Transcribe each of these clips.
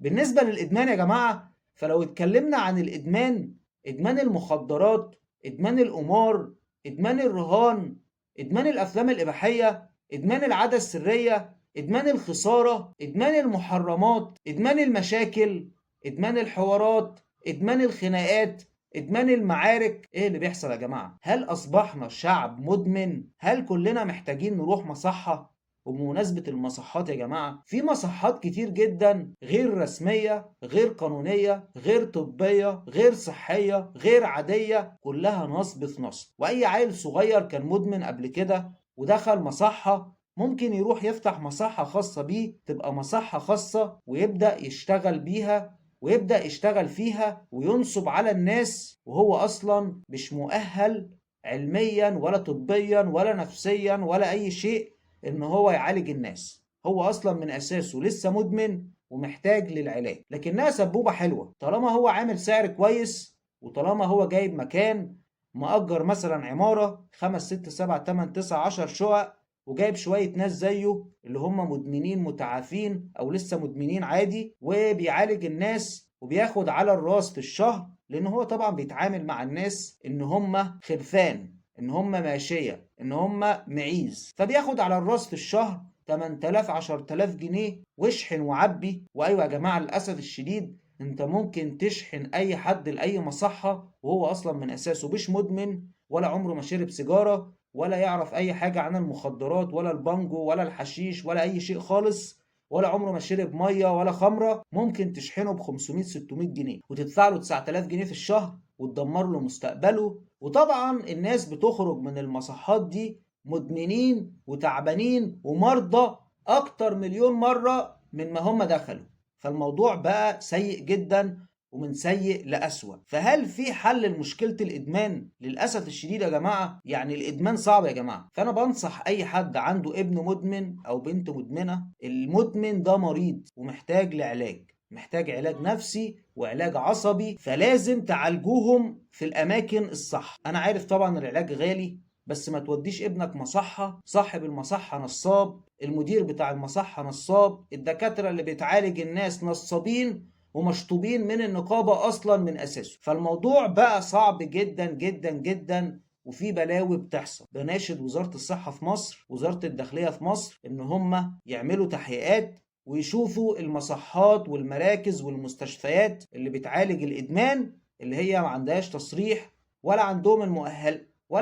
بالنسبة للإدمان يا جماعة، فلو اتكلمنا عن الإدمان، إدمان المخدرات، إدمان القمار، إدمان الرهان، إدمان الأفلام الإباحية، إدمان العادة السرية، إدمان الخسارة، إدمان المحرمات، إدمان المشاكل، إدمان الحوارات، إدمان الخناقات، إدمان المعارك. إيه اللي بيحصل يا جماعة؟ هل أصبحنا شعب مدمن؟ هل كلنا محتاجين نروح مصحة؟ وبمناسبة المصحات يا جماعة، في مصحات كتير جدا غير رسمية، غير قانونية، غير طبية، غير صحية، غير عادية، كلها نصب في نصب. وأي عيل صغير كان مدمن قبل كده ودخل مصحة ممكن يروح يفتح مصحة خاصة بيه، تبقى مصحة خاصة ويبدأ يشتغل بيها ويبدأ يشتغل فيها وينصب على الناس، وهو أصلا مش مؤهل علميا ولا طبيا ولا نفسيا ولا أي شيء ان هو يعالج الناس. هو اصلا من اساسه لسه مدمن ومحتاج للعلاج، لكنها سبوبة حلوة طالما هو عامل سعر كويس، وطالما هو جايب مكان مأجر مثلا عمارة 5 6 7 8 9 10 شقق، وجايب شوية ناس زيه اللي هم مدمنين متعافين او لسه مدمنين عادي، وبيعالج الناس وبياخد على الراس في الشهر، لان هو طبعا بيتعامل مع الناس ان هم خرفان، ان هم ماشيه، ان هم معيز، فبياخد على الراس في الشهر 8000 10000 جنيه واشحن وعبي. وايوه يا جماعه، للاسف الشديد انت ممكن تشحن اي حد لاي مصحه وهو اصلا من اساسه مش مدمن، ولا عمره ما شرب سيجاره، ولا يعرف اي حاجه عن المخدرات ولا البانجو ولا الحشيش ولا اي شيء خالص، ولا عمره ما شرب ميه ولا خمره. ممكن تشحنه ب 500 600 جنيه وتدفع له 9000 جنيه في الشهر وتدمر له مستقبله. وطبعا الناس بتخرج من المصحات دي مدمنين وتعبانين ومرضى اكتر مليون مرة من ما هم دخلوا. فالموضوع بقى سيء جدا ومن سيء لأسوأ. فهل في حل لمشكلة الإدمان؟ للأسف الشديد يا جماعة، يعني الإدمان صعب يا جماعة. فأنا بنصح أي حد عنده ابن مدمن أو بنت مدمنة، المدمن ده مريض ومحتاج لعلاج، محتاج علاج نفسي وعلاج عصبي، فلازم تعالجوهم في الأماكن الصح. أنا عارف طبعا العلاج غالي، بس ما توديش ابنك مصحة صاحب المصحة نصاب، المدير بتاع المصحة نصاب، الدكاترة اللي بتعالج الناس نصابين ومشطوبين من النقابة أصلا من أساسه. فالموضوع بقى صعب جدا جدا جدا، وفي بلاوي بتحصل. بناشد وزارة الصحة في مصر، وزارة الداخلية في مصر، إن هم يعملوا تحقيقات ويشوفوا المصحات والمراكز والمستشفيات اللي بتعالج الإدمان اللي هي ما عندهاش تصريح، ولا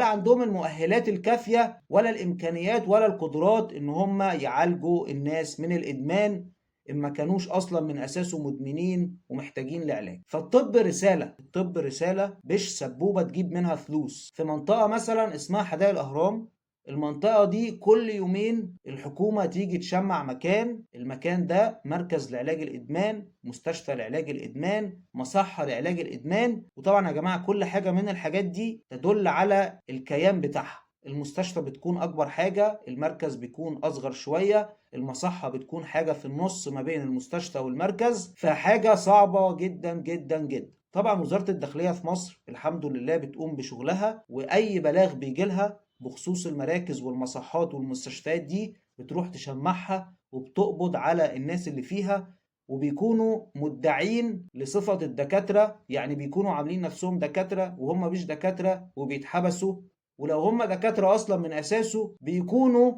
عندهم المؤهلات الكافية ولا الإمكانيات ولا القدرات إن هم يعالجوا الناس من الإدمان إن ما كانوش أصلا من أساسه مدمنين ومحتاجين لعلاج. فالطب رسالة، الطب رسالة مش سبوبة تجيب منها فلوس. في منطقة مثلا اسمها حدائق الأهرام، المنطقة دي كل يومين الحكومة تيجي تشمع مكان، المكان ده مركز لعلاج الإدمان، مستشفى لعلاج الإدمان، مصحة لعلاج الإدمان. وطبعا يا جماعة كل حاجة من الحاجات دي تدل على الكيان بتاعها. المستشفى بتكون أكبر حاجة، المركز بيكون أصغر شوية، المصحة بتكون حاجة في النص ما بين المستشفى والمركز، فحاجة صعبة جدا جدا جدا. طبعا وزارة الداخلية في مصر الحمد لله بتقوم بشغلها، وأي بلاغ بيجي لها بخصوص المراكز والمصحات والمستشفيات دي بتروح تشمعها وبتقبض على الناس اللي فيها، وبيكونوا مدعين لصفة الدكاترة، يعني بيكونوا عاملين نفسهم دكاترة وهم مش دكاترة وبيتحبسوا. ولو هم دكاترة أصلا من أساسه بيكونوا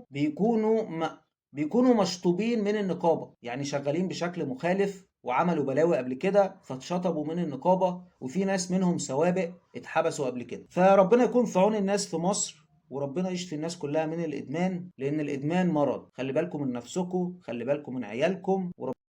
مشطوبين من النقابة، يعني شغالين بشكل مخالف وعملوا بلاوي قبل كده فاتشطبوا من النقابة، وفي ناس منهم سوابق اتحبسوا قبل كده. فربنا يكون في عون الناس في مصر، وربنا يشفي الناس كلها من الإدمان، لأن الإدمان مرض. خلي بالكم من نفسكم، خلي بالكم من عيالكم.